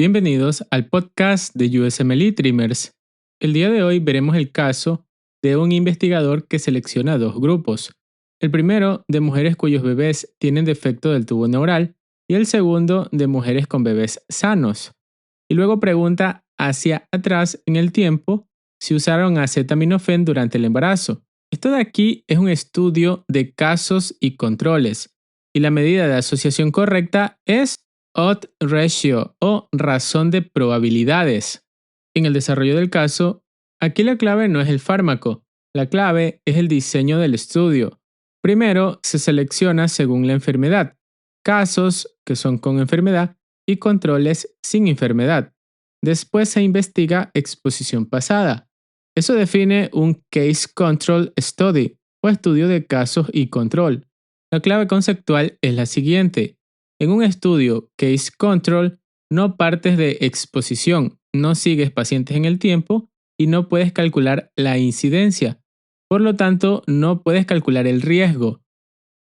Bienvenidos al podcast de USMLE Dreamers. El día de hoy veremos el caso de un investigador que selecciona dos grupos. El primero de mujeres cuyos bebés tienen defecto del tubo neural y el segundo de mujeres con bebés sanos. Y luego pregunta hacia atrás en el tiempo si usaron acetaminofén durante el embarazo. Esto de aquí es un estudio de casos y controles, y la medida de asociación correcta es odds ratio o razón de probabilidades. En el desarrollo del caso, aquí la clave no es el fármaco, la clave es el diseño del estudio. Primero se selecciona según la enfermedad, casos que son con enfermedad y controles sin enfermedad. Después se investiga exposición pasada. Eso define un Case Control Study o estudio de casos y control. La clave conceptual es la siguiente. En un estudio Case Control no partes de exposición, no sigues pacientes en el tiempo y no puedes calcular la incidencia. Por lo tanto, no puedes calcular el riesgo.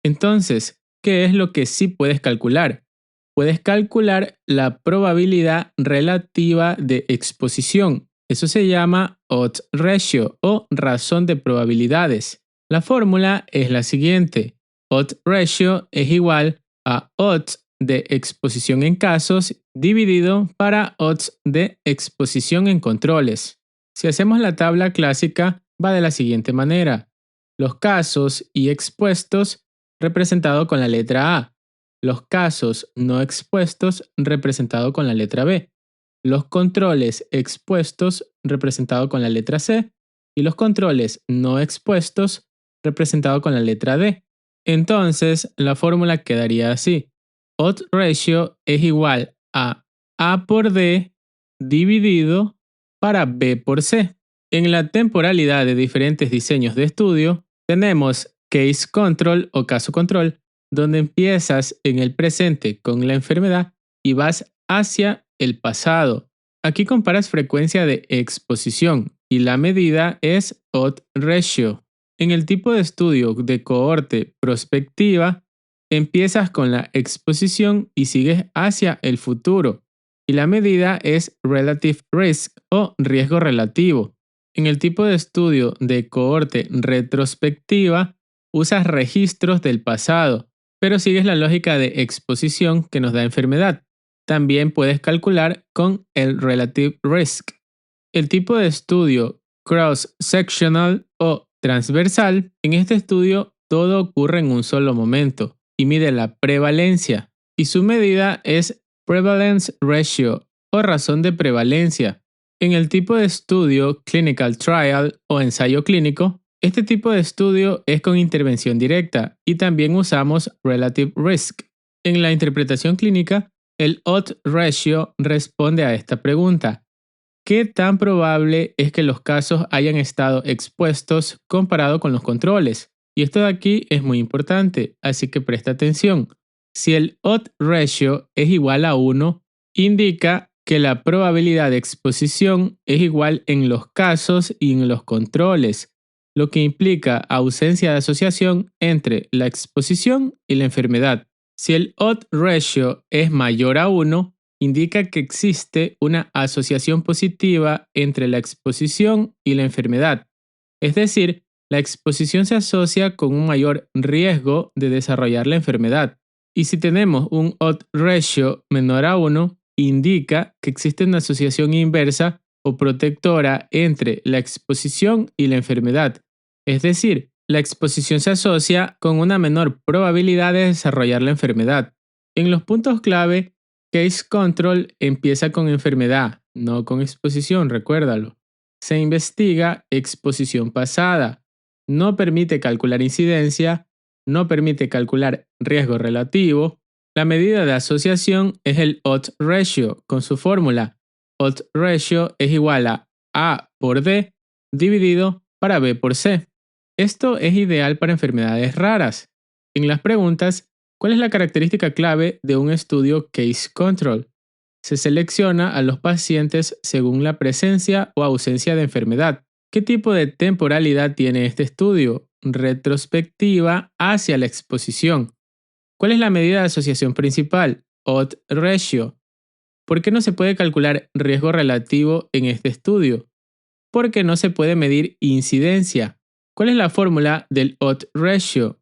Entonces, ¿qué es lo que sí puedes calcular? Puedes calcular la probabilidad relativa de exposición. Eso se llama odds ratio o razón de probabilidades. La fórmula es la siguiente. Odds ratio es igual a odds de exposición en casos dividido para odds de exposición en controles. Si hacemos la tabla clásica, va de la siguiente manera. Los casos y expuestos representado con la letra A. Los casos no expuestos representado con la letra B. Los controles expuestos representado con la letra C. Y los controles no expuestos representado con la letra D. Entonces, la fórmula quedaría así. Odds ratio es igual a A por D dividido para B por C. En la temporalidad de diferentes diseños de estudio, tenemos case control o caso control, donde empiezas en el presente con la enfermedad y vas hacia el pasado. Aquí comparas frecuencia de exposición y la medida es odds ratio. En el tipo de estudio de cohorte prospectiva, empiezas con la exposición y sigues hacia el futuro, y la medida es relative risk o riesgo relativo. En el tipo de estudio de cohorte retrospectiva, usas registros del pasado, pero sigues la lógica de exposición que nos da enfermedad. También puedes calcular con el relative risk. El tipo de estudio cross-sectional o transversal, en este estudio todo ocurre en un solo momento y mide la prevalencia, y su medida es prevalence ratio o razón de prevalencia. En el tipo de estudio clinical trial o ensayo clínico, este tipo de estudio es con intervención directa y también usamos relative risk. En la interpretación clínica, el odds ratio responde a esta pregunta. ¿Qué tan probable es que los casos hayan estado expuestos comparado con los controles? Y esto de aquí es muy importante, así que presta atención. Si el odds ratio es igual a 1, indica que la probabilidad de exposición es igual en los casos y en los controles, lo que implica ausencia de asociación entre la exposición y la enfermedad. Si el odds ratio es mayor a 1, indica que existe una asociación positiva entre la exposición y la enfermedad. Es decir, la exposición se asocia con un mayor riesgo de desarrollar la enfermedad. Y si tenemos un odds ratio menor a 1, indica que existe una asociación inversa o protectora entre la exposición y la enfermedad. Es decir, la exposición se asocia con una menor probabilidad de desarrollar la enfermedad. En los puntos clave, Case Control empieza con enfermedad, no con exposición, recuérdalo. Se investiga exposición pasada. No permite calcular incidencia, no permite calcular riesgo relativo. La medida de asociación es el odds ratio con su fórmula. Odds ratio es igual a A por D dividido para B por C. Esto es ideal para enfermedades raras. En las preguntas, ¿cuál es la característica clave de un estudio Case Control? Se selecciona a los pacientes según la presencia o ausencia de enfermedad. ¿Qué tipo de temporalidad tiene este estudio? Retrospectiva hacia la exposición. ¿Cuál es la medida de asociación principal? Odds ratio. ¿Por qué no se puede calcular riesgo relativo en este estudio? Porque no se puede medir incidencia. ¿Cuál es la fórmula del odds ratio?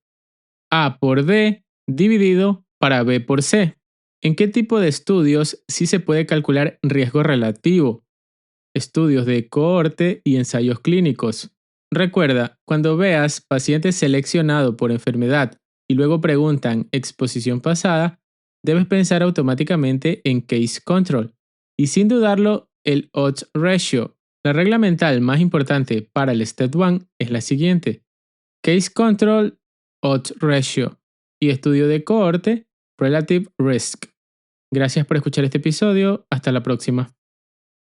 A por D dividido para B por C. ¿En qué tipo de estudios sí se puede calcular riesgo relativo? Estudios de cohorte y ensayos clínicos. Recuerda, cuando veas pacientes seleccionados por enfermedad y luego preguntan exposición pasada, debes pensar automáticamente en case control y sin dudarlo el odds ratio. La regla mental más importante para el Step 1 es la siguiente: case control, odds ratio y estudio de cohorte, relative risk. Gracias por escuchar este episodio. Hasta la próxima.